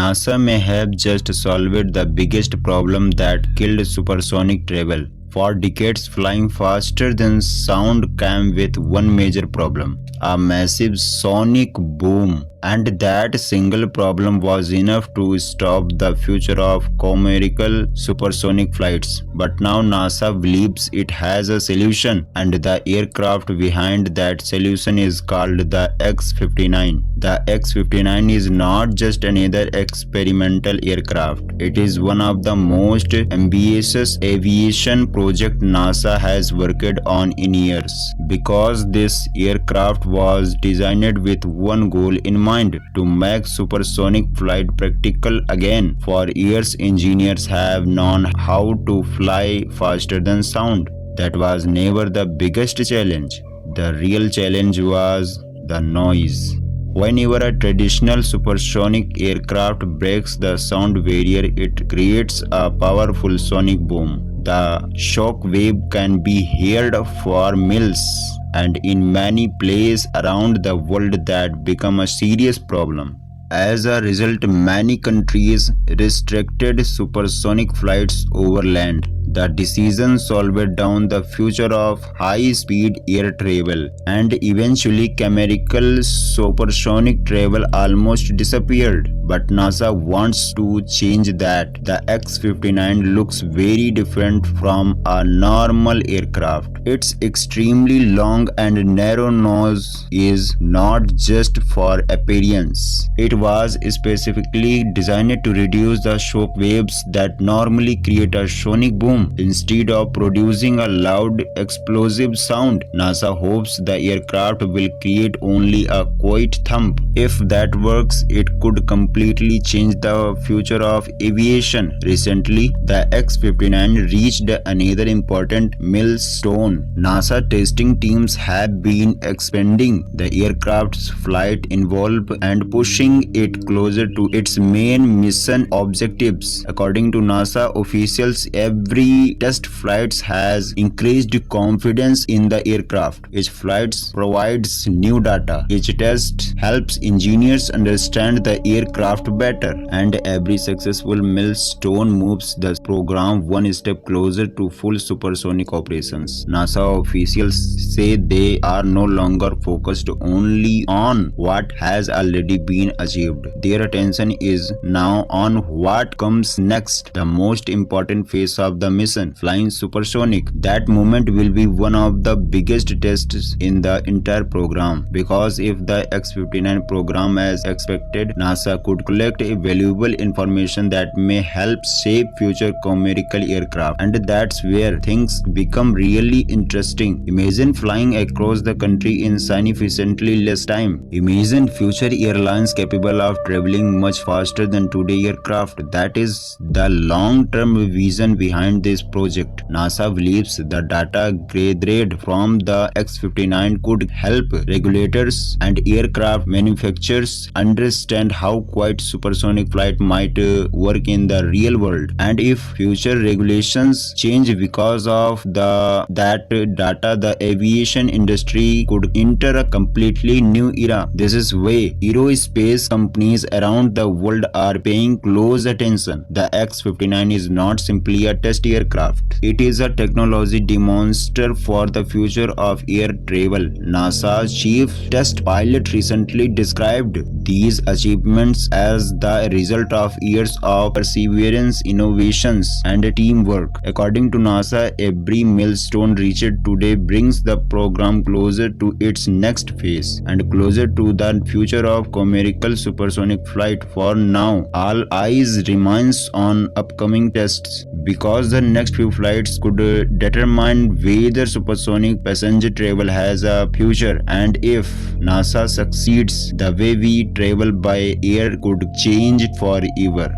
NASA may have just solved the biggest problem that killed supersonic travel. For decades, flying faster than sound came with one major problem: a massive sonic boom. And that single problem was enough to stop the future of commercial supersonic flights. But now NASA believes it has a solution, and the aircraft behind that solution is called the X-59. The X-59 is not just another experimental aircraft. It is one of the most ambitious aviation projects NASA has worked on in years. Because this aircraft was designed with one goal in mind: to make supersonic flight practical again. For years, engineers have known how to fly faster than sound. That was never the biggest challenge. The real challenge was the noise. Whenever a traditional supersonic aircraft breaks the sound barrier, it creates a powerful sonic boom. The shock wave can be heard for miles, and in many places around the world that become a serious problem. As a result, many countries restricted supersonic flights over land. The decision slowed down the future of high-speed air travel, and eventually commercial supersonic travel almost disappeared. But NASA wants to change that. The X-59 looks very different from a normal aircraft. Its extremely long and narrow nose is not just for appearance. It was specifically designed to reduce the shock waves that normally create a sonic boom. Instead of producing a loud explosive sound, NASA hopes the aircraft will create only a quiet thump. If that works, it could completely change the future of aviation. Recently, the X-59 reached another important milestone. NASA testing teams have been expanding the aircraft's flight envelope and pushing it closer to its main mission objectives. According to NASA officials, every test flights has increased confidence in the aircraft. Each flight provides new data. Each test helps engineers understand the aircraft better, and every successful milestone moves the program one step closer to full supersonic operations. NASA officials say they are no longer focused only on what has already been achieved. Their attention is now on what comes next, the most important phase of the mission: flying supersonic. That moment will be one of the biggest tests in the entire program, because if the X-59 program as expected, NASA could collect valuable information that may help shape future commercial aircraft. And that's where things become really interesting. Imagine flying across the country in significantly less time. Imagine future airlines capable of traveling much faster than today's aircraft. That is the long-term vision behind this project. NASA believes the data gathered from the X-59 could help regulators and aircraft manufacturers understand how quiet supersonic flight might work in the real world. And if future regulations change because of that data, the aviation industry could enter a completely new era. This is why aerospace companies around the world are paying close attention. The X-59 is not simply a test aircraft. It is a technology demonstrator for the future of air travel. NASA's chief test pilot recently described these achievements as the result of years of perseverance, innovations, and teamwork. According to NASA, every milestone reached today brings the program closer to its next phase and closer to the future of commercial supersonic flight. For now, all eyes remains on upcoming tests, because the next few flights could determine whether supersonic passenger travel has a future. And if NASA succeeds, the way we travel by air could change forever.